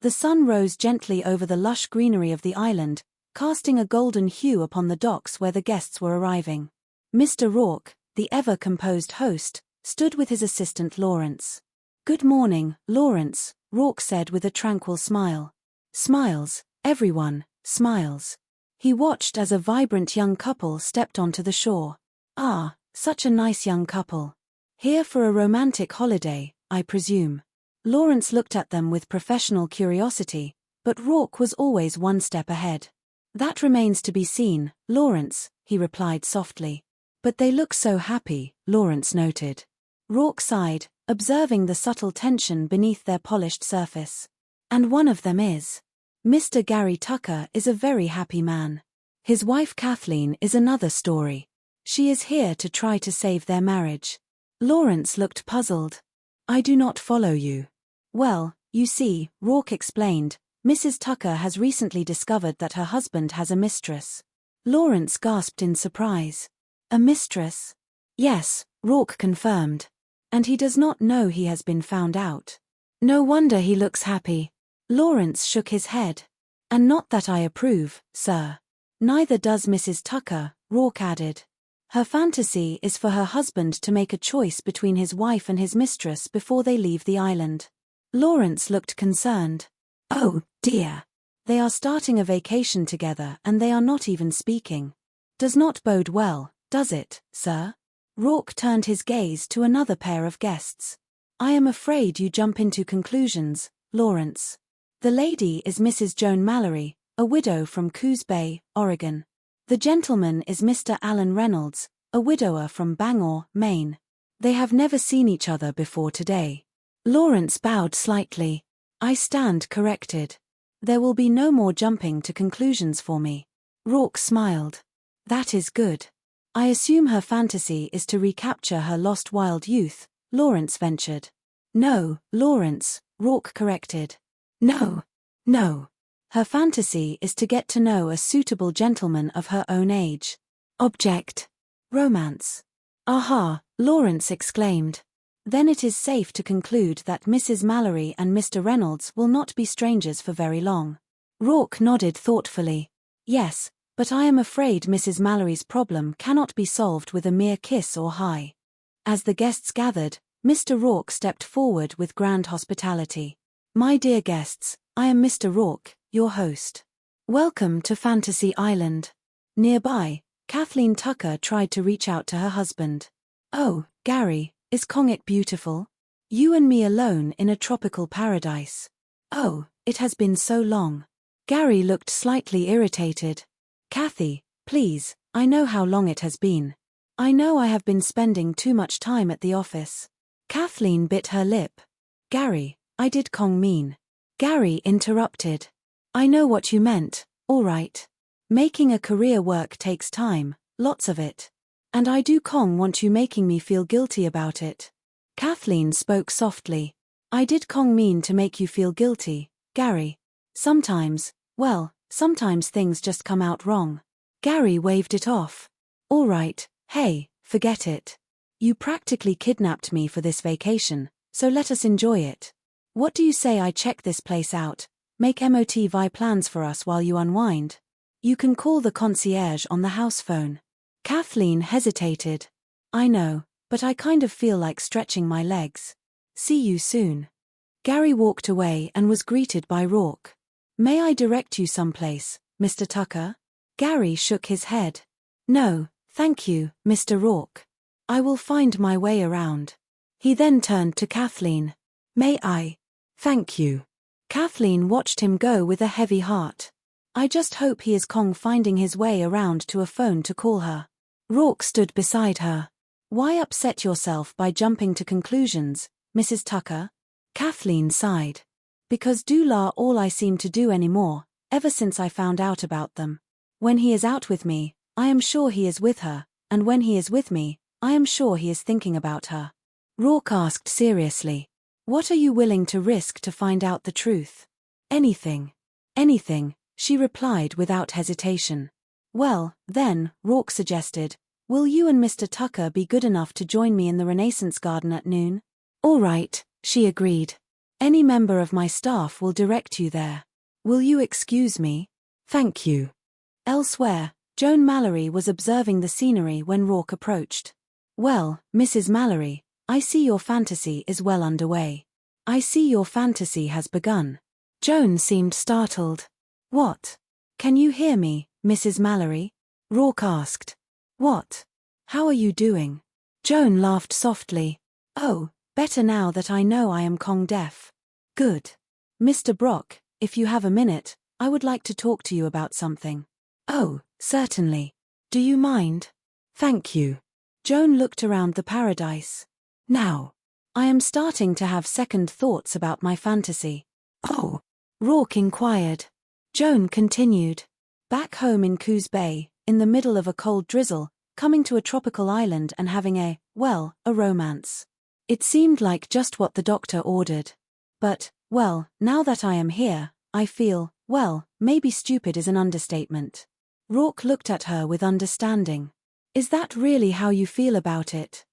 The sun rose gently over the lush greenery of the island, casting a golden hue upon the docks where the guests were arriving. Mr. Rourke, the ever-composed host, stood with his assistant Lawrence. "Good morning, Lawrence," Rourke said with a tranquil smile. Smiles, everyone, smiles. He watched as a vibrant young couple stepped onto the shore. Ah, such a nice young couple. Here for a romantic holiday, I presume. Lawrence looked at them with professional curiosity, but Rourke was always one step ahead. "That remains to be seen, Lawrence," he replied softly. "But they look so happy," Lawrence noted. Rourke sighed, observing the subtle tension beneath their polished surface. "And one of them is. Mr. Gary Tucker is a very happy man. His wife Kathleen is another story. She is here to try to save their marriage." Lawrence looked puzzled. "I do not follow you." "Well, you see," Rourke explained, "Mrs. Tucker has recently discovered that her husband has a mistress." Lawrence gasped in surprise. "A mistress?" "Yes," Rourke confirmed. "And he does not know he has been found out. No wonder he looks happy." Lawrence shook his head. "And not that I approve, sir. Neither does Mrs. Tucker," Rourke added. "Her fantasy is for her husband to make a choice between his wife and his mistress before they leave the island." Lawrence looked concerned. "Oh, dear. They are starting a vacation together and they are not even speaking. Does not bode well, does it, sir?" Rourke turned his gaze to another pair of guests. "I am afraid you jump into conclusions, Lawrence. The lady is Mrs. Joan Mallory, a widow from Coos Bay, Oregon. The gentleman is Mr. Alan Reynolds, a widower from Bangor, Maine. They have never seen each other before today." Lawrence bowed slightly. "I stand corrected. There will be no more jumping to conclusions for me." Rourke smiled. "That is good. I assume her fantasy is to recapture her lost wild youth," Lawrence ventured. "No, Lawrence," Rourke corrected. "No. Her fantasy is to get to know a suitable gentleman of her own age. Object: romance." "Aha," Lawrence exclaimed. "Then it is safe to conclude that Mrs. Mallory and Mr. Reynolds will not be strangers for very long." Rourke nodded thoughtfully. "Yes, but I am afraid Mrs. Mallory's problem cannot be solved with a mere kiss or hi." As the guests gathered, Mr. Rourke stepped forward with grand hospitality. "My dear guests, I am Mr. Rourke, your host. Welcome to Fantasy Island." Nearby, Kathleen Tucker tried to reach out to her husband. "Oh, Gary, is Kongit beautiful? You and me alone in a tropical paradise. Oh, it has been so long." Gary looked slightly irritated. "Kathy, please, I know how long it has been. I know I have been spending too much time at the office." Kathleen bit her lip. "Gary, I did Kong mean." Gary interrupted. "I know what you meant, all right. Making a career work takes time, lots of it. And I do Kong want you making me feel guilty about it." Kathleen spoke softly. "I did Kong mean to make you feel guilty, Gary. Sometimes things just come out wrong." Gary waved it off. "All right, hey, forget it. You practically kidnapped me for this vacation, so let us enjoy it. What do you say I check this place out, make MOTV plans for us while you unwind? You can call the concierge on the house phone." Kathleen hesitated. "I know, but I kind of feel like stretching my legs. See you soon." Gary walked away and was greeted by Rourke. "May I direct you someplace, Mr. Tucker?" Gary shook his head. "No, thank you, Mr. Rourke. I will find my way around." He then turned to Kathleen. "May I?" "Thank you." Kathleen watched him go with a heavy heart. "I just hope he is Kong finding his way around to a phone to call her." Rourke stood beside her. "Why upset yourself by jumping to conclusions, Mrs. Tucker?" Kathleen sighed. "Because all I seem to do anymore, ever since I found out about them. When he is out with me, I am sure he is with her, and when he is with me, I am sure he is thinking about her." Rourke asked seriously. "What are you willing to risk to find out the truth?" "Anything. Anything," she replied without hesitation. "Well, then," Rourke suggested, "will you and Mr. Tucker be good enough to join me in the Renaissance Garden at noon?" "All right," she agreed. Any member of my staff will direct you there. Will you excuse me? Thank you. Elsewhere, Joan Mallory was observing the scenery when Rourke approached. Well, Mrs. Mallory, I see your fantasy is well underway. I see your fantasy has begun. Joan seemed startled. What? Can you hear me, Mrs. Mallory? Rourke asked. What? How are you doing? Joan laughed softly. Oh, better now that I know I am Kong deaf. Good. Mr. Brock, if you have a minute, I would like to talk to you about something. Oh, certainly. Do you mind? Thank you. Joan looked around the paradise. Now, I am starting to have second thoughts about my fantasy. Oh, Rourke inquired. Joan continued. Back home in Coos Bay, in the middle of a cold drizzle, coming to a tropical island and having a romance. It seemed like just what the doctor ordered. But, now that I am here, I feel, maybe stupid is an understatement. Rourke looked at her with understanding. Is that really how you feel about it?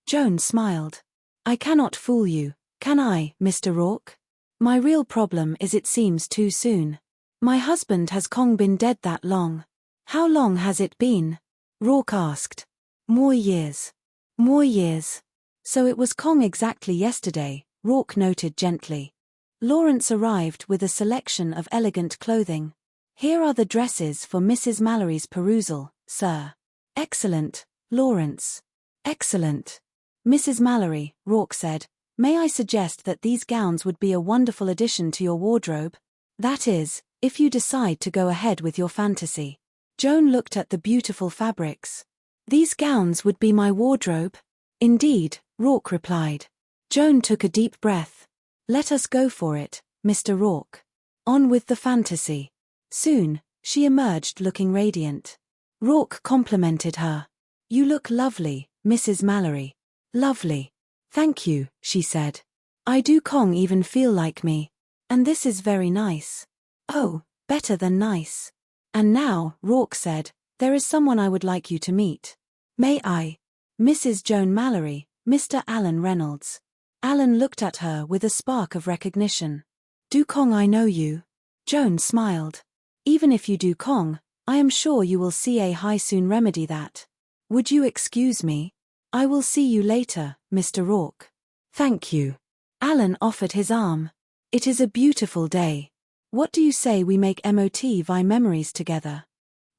Joan smiled. I cannot fool you, can I, Mr. Rourke? My real problem is it seems too soon. My husband has Kong been dead that long. How long has it been? Rourke asked. More years. More years. So it was Kong exactly yesterday, Rourke noted gently. Lawrence arrived with a selection of elegant clothing. Here are the dresses for Mrs. Mallory's perusal, sir. Excellent, Lawrence. Excellent. Mrs. Mallory, Rourke said, may I suggest that these gowns would be a wonderful addition to your wardrobe? That is, if you decide to go ahead with your fantasy. Joan looked at the beautiful fabrics. These gowns would be my wardrobe? Indeed, Rourke replied. Joan took a deep breath. Let us go for it, Mr. Rourke. On with the fantasy. Soon, she emerged looking radiant. Rourke complimented her. You look lovely, Mrs. Mallory. Lovely. Thank you, she said. I do Kong even feel like me. And this is very nice. Oh, better than nice. And now, Rourke said, there is someone I would like you to meet. May I? Mrs. Joan Mallory, Mr. Alan Reynolds. Alan looked at her with a spark of recognition. Do Kong I know you? Joan smiled. Even if you do Kong, I am sure you will see a high soon remedy that. Would you excuse me? I will see you later, Mr. Rourke. Thank you. Alan offered his arm. It is a beautiful day. What do you say we make MOT via memories together?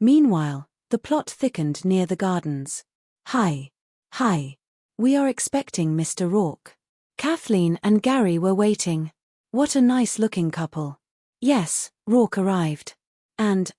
Meanwhile, the plot thickened near the gardens. Hi. Hi. We are expecting Mr. Rourke. Kathleen and Gary were waiting. What a nice-looking couple. Yes, Rourke arrived. And,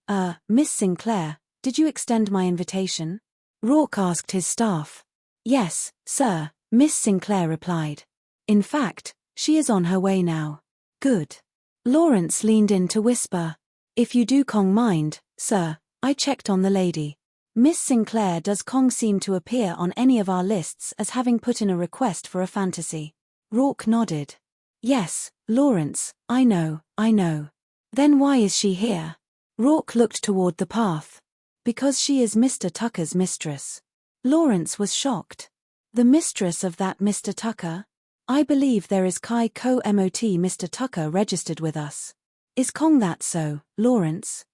Miss Sinclair, did you extend my invitation? Rourke asked his staff. Yes, sir, Miss Sinclair replied. In fact, she is on her way now. Good. Lawrence leaned in to whisper. If you do Kong mind, sir, I checked on the lady. Miss Sinclair, does Kong seem to appear on any of our lists as having put in a request for a fantasy? Rourke nodded. Yes, Lawrence, I know. Then why is she here? Rourke looked toward the path. Because she is Mr. Tucker's mistress. Lawrence was shocked. The mistress of that Mr. Tucker? I believe there is Kai Co Mot Mr. Tucker registered with us. Is Kong that so, Lawrence?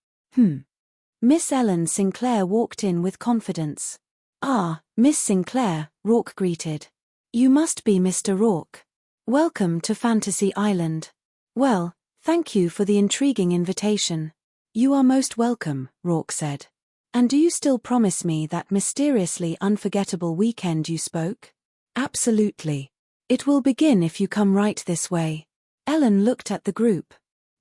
Miss Ellen Sinclair walked in with confidence. Ah, Miss Sinclair, Rourke greeted. You must be Mr. Rourke. Welcome to Fantasy Island. Well, thank you for the intriguing invitation. You are most welcome, Rourke said. And do you still promise me that mysteriously unforgettable weekend you spoke? Absolutely. It will begin if you come right this way. Ellen looked at the group.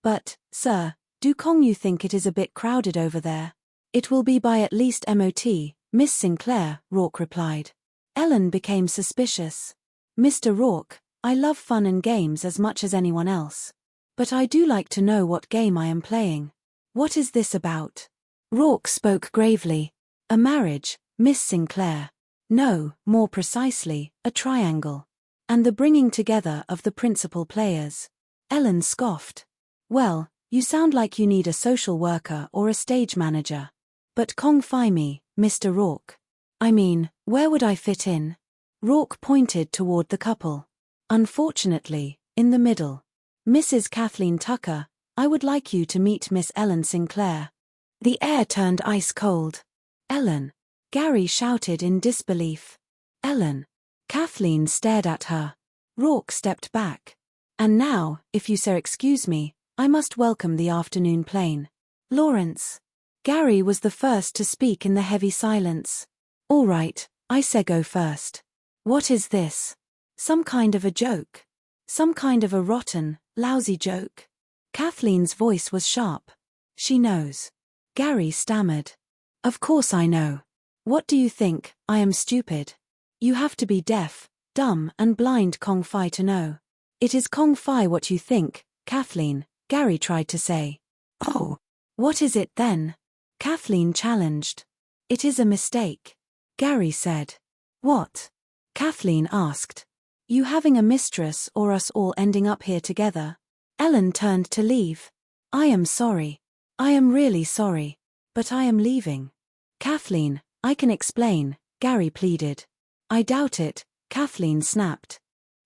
But, sir, do Kong you think it is a bit crowded over there? It will be by at least MOT, Miss Sinclair, Rourke replied. Ellen became suspicious. Mr. Rourke, I love fun and games as much as anyone else. But I do like to know what game I am playing. What is this about? Rourke spoke gravely. A marriage, Miss Sinclair. No, more precisely, a triangle. And the bringing together of the principal players. Ellen scoffed. Well, you sound like you need a social worker or a stage manager. But Kong fi me, Mr. Rourke. I mean, where would I fit in? Rourke pointed toward the couple. Unfortunately, In the middle. Mrs. Kathleen Tucker, I would like you to meet Miss Ellen Sinclair. The air turned ice cold. Ellen. Gary shouted in disbelief. Ellen. Kathleen stared at her. Rourke stepped back. And now, if you so excuse me, I must welcome the afternoon plane. Lawrence. Gary was the first to speak in the heavy silence. All right, I say go first. What is this? Some kind of a joke? Some kind of a rotten, lousy joke? Kathleen's voice was sharp. She knows. Gary stammered. Of course I know. What do you think, I am stupid? You have to be deaf, dumb and blind Kong Fi to know. It is Kong Fi what you think, Kathleen, Gary tried to say. Oh. What is it then? Kathleen challenged. It is a mistake. Gary said. What? Kathleen asked. You having a mistress or us all ending up here together? Ellen turned to leave. I am sorry. I am really sorry. But I am leaving. Kathleen, I can explain, Gary pleaded. I doubt it, Kathleen snapped.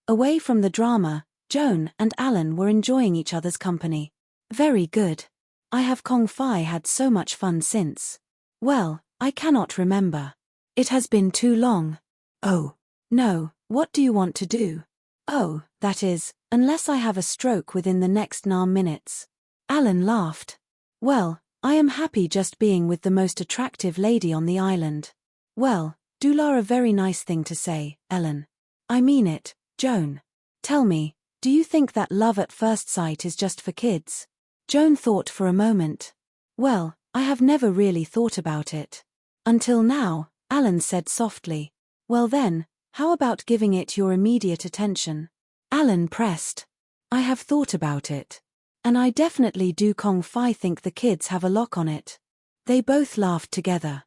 Away from the drama, Joan and Alan were enjoying each other's company. Very good. I have Kong Fi had so much fun since. Well, I cannot remember. It has been too long. Oh. No, what do you want to do? Oh, that is, unless I have a stroke within the next 9 minutes. Alan laughed. Well, I am happy just being with the most attractive lady on the island. Well, Dula a very nice thing to say, Ellen. I mean it, Joan. Tell me, do you think that love at first sight is just for kids? Joan thought for a moment. Well, I have never really thought about it. Until now, Alan said softly. Well then, how about giving it your immediate attention? Alan pressed. I have thought about it. And I definitely do Kong Fi think the kids have a lock on it. They both laughed together.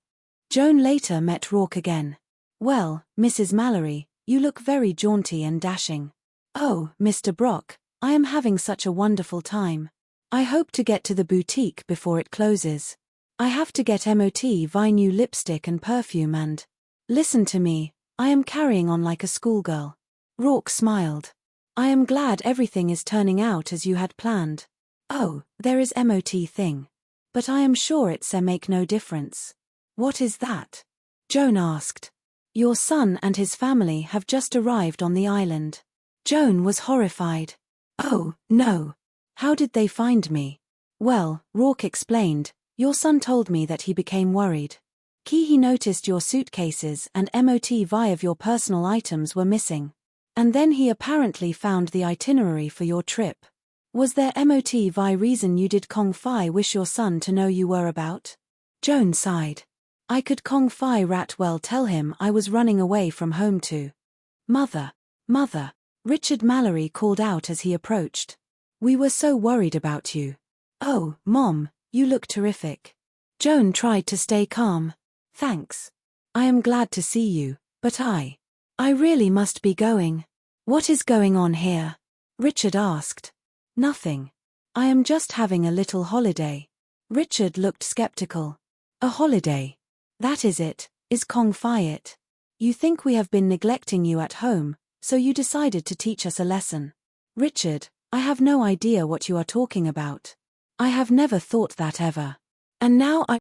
Joan later met Rourke again. Well, Mrs. Mallory, you look very jaunty and dashing. Oh, Mr. Brock, I am having such a wonderful time. I hope to get to the boutique before it closes. I have to get MOT buy new lipstick and perfume and… Listen to me, I am carrying on like a schoolgirl. Rourke smiled. I am glad everything is turning out as you had planned. Oh, there is MOT thing. But I am sure it's make no difference. What is that? Joan asked. Your son and his family have just arrived on the island. Joan was horrified. Oh, no. How did they find me? Well, Rourke explained, your son told me that he became worried. He noticed your suitcases and MOT vi of your personal items were missing. And then he apparently found the itinerary for your trip. Was there MOT vi reason you did Kong Fi wish your son to know you were about? Joan sighed. I could Kong Fi rat well tell him I was running away from home to. Mother, Richard Mallory called out as he approached. We were so worried about you. Oh, Mom, you look terrific. Joan tried to stay calm. Thanks. I am glad to see you, but I really must be going. What is going on here? Richard asked. Nothing. I am just having a little holiday. Richard looked skeptical. A holiday? That is it, is Kong Fi it? You think we have been neglecting you at home, so you decided to teach us a lesson. Richard, I have no idea what you are talking about. I have never thought that ever. And now